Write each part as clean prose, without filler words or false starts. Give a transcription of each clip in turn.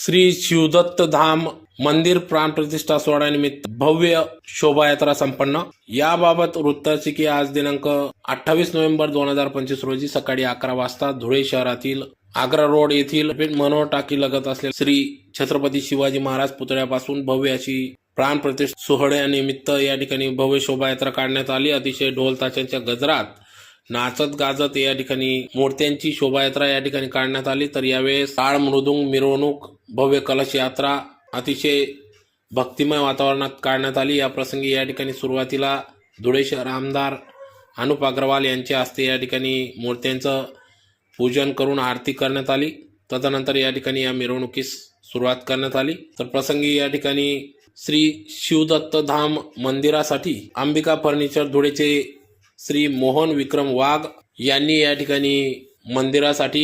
श्री शिवदत्त धाम मंदिर प्राण प्रतिष्ठा सोहळ्यानिमित्त भव्य शोभायात्रा संपन्न। याबाबत वृत्ताची की आज दिनांक 28 नोव्हेंबर 2025 रोजी सकाळी 11 वाजता धुळे शहरातील आग्रा रोड येथील मनोहर टाकी लगत असलेल्या श्री छत्रपती शिवाजी महाराज पुतळ्यापासून भव्य अशी प्राण प्रतिष्ठा सोहळ्यानिमित्त या ठिकाणी भव्य शोभायात्रा काढण्यात आली। अतिशय ढोल ताशांच्या गजरात नाचत गाजत या ठिकाणी मूर्त्यांची शोभायात्रा या ठिकाणी काढण्यात आली। तर यावेळेस टाळ मृदुंग मिरवणूक भव्य कलश यात्रा अतिशय भक्तिमय वातावरणात काढण्यात आली। या प्रसंगी या ठिकाणी सुरुवातीला धुळे शहर आमदार अनुप अग्रवाल यांच्या हस्ते या ठिकाणी मूर्त्यांचं पूजन करून आरती करण्यात आली। तदनंतर या ठिकाणी या मिरवणुकीस सुरुवात करण्यात आली। तर प्रसंगी या ठिकाणी श्री शिवदत्त धाम मंदिरासाठी अंबिका फर्निचर धुळेचे श्री मोहन विक्रम वाघ यांनी या ठिकाणी मंदिरासाठी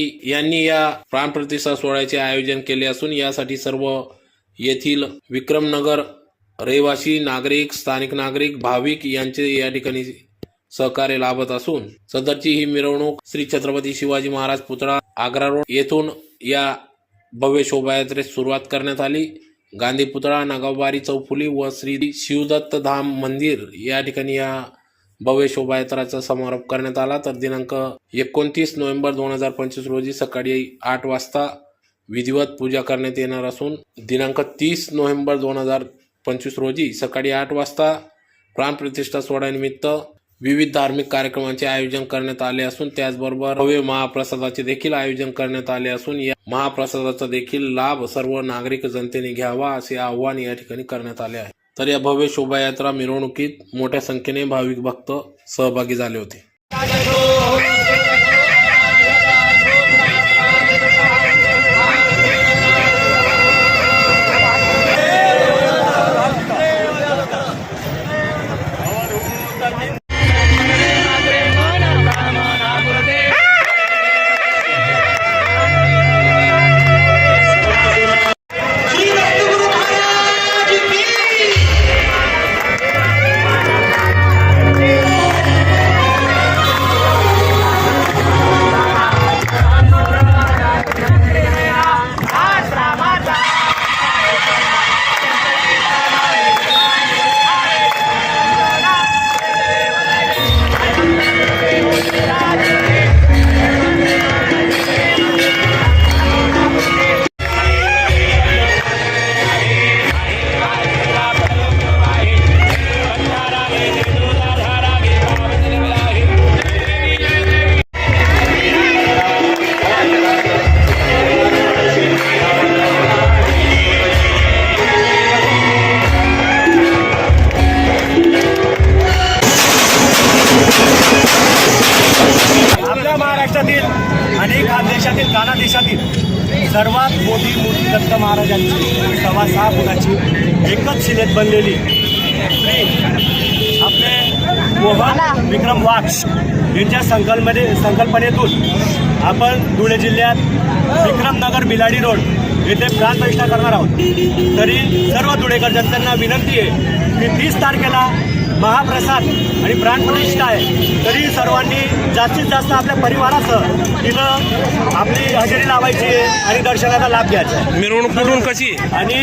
या प्राण प्रतिष्ठा सोहळ्याचे आयोजन केले असून यासाठी सर्व येथील विक्रमनगर रहिवासी नागरिक स्थानिक नागरिक भाविक यांचे या ठिकाणी सहकार्य लाभत असून सदरची ही मिरवणूक श्री छत्रपती शिवाजी महाराज पुतळा आग्रा रोड येथून या भव्य शोभायात्रेस सुरुवात करण्यात आली। गांधी पुतळा नागावबारी चौफुली व श्री शिवदत्त धाम मंदिर या ठिकाणी या भव्य शोभायात्राचा समारोप करण्यात आला। तर दिनांक 29 नोव्हेंबर 2025 रोजी सकाळी 8 वाजता विधिवत पूजा करण्यात येणार असून दिनांक 30 नोव्हेंबर 2025 रोजी सकाळी 8 वाजता प्राण प्रतिष्ठा सोहळ्यानिमित्त विविध धार्मिक कार्यक्रमांचे आयोजन करण्यात आले असून त्याचबरोबर भव्य महाप्रसादाचे देखील आयोजन करण्यात आले असून या महाप्रसादाचा देखील लाभ सर्व नागरिक जनतेने घ्यावा असे आवाहन या ठिकाणी करण्यात आले आहे। तर या भव्य शोभायात्रा मिरवणुकीत मोठ्या संख्येने भाविक भक्त सहभागी झाले होते। महाराष्ट्रातील आणि खानदेशातील काना देशातील सर्वात मोठी मूर्ती दत्त महाराजांची 6.5 फुटाची एकच शिलेत बनलेली श्री आपले मोहन विक्रम वाघ यांच्या संकल्पनेतून आपण धुळे जिल्ह्यात विक्रमनगर बिलाडी रोड येथे प्राण प्रतिष्ठा करणार आहोत। तरी सर्व धुळेकर जनतेला विनंती आहे की 30 तारखेला महाप्रसाद आणि प्राणप्रतिष्ठा आहे, तरी सर्वांनी जास्तीत जास्त आपल्या परिवारासह तिथं आपली हजेरी लावायची आहे आणि दर्शनाचा लाभ घ्यायचा आहे। मिरवणूक कुठून कशी आणि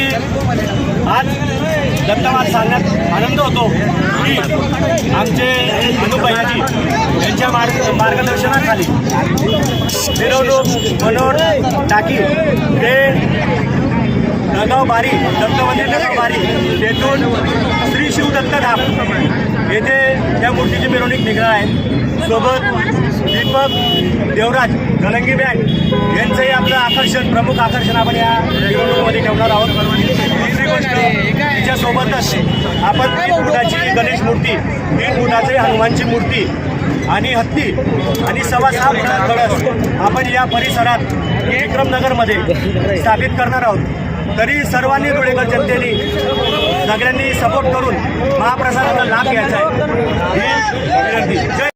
आज दत्तवाद सांगण्यात आनंद होतो की आमचे अनुभाईजी यांच्या मार्गदर्शनाखाली मिरवणूक मनोहर टाकी ते नगावबारी दत्तमंदिर नगावबारी तेथून श्री शिवदत्त धाम येथे त्या मूर्तीची मिरवणूक निघणार आहे। सोबत दीपक देवराज गलंगी बँड यांचंही आपलं आकर्षण प्रमुख आकर्षण आपण या मिरवणुकीमध्ये ठेवणार आहोत। दुसरी गोष्ट तिच्यासोबतच आपण 3 फुटाची गणेश मूर्ती 3 फुटाची हनुमानची मूर्ती आणि हत्ती आणि 6.5 फुटाचा कळस आपण या परिसरात विक्रमनगरमध्ये स्थापित करणार आहोत। तरी सर्वांनी धुळेकर जनतेने सगळ्यांनी सपोर्ट करून महाप्रसादाचा लाभ घ्यायचा आहे ही विनंती।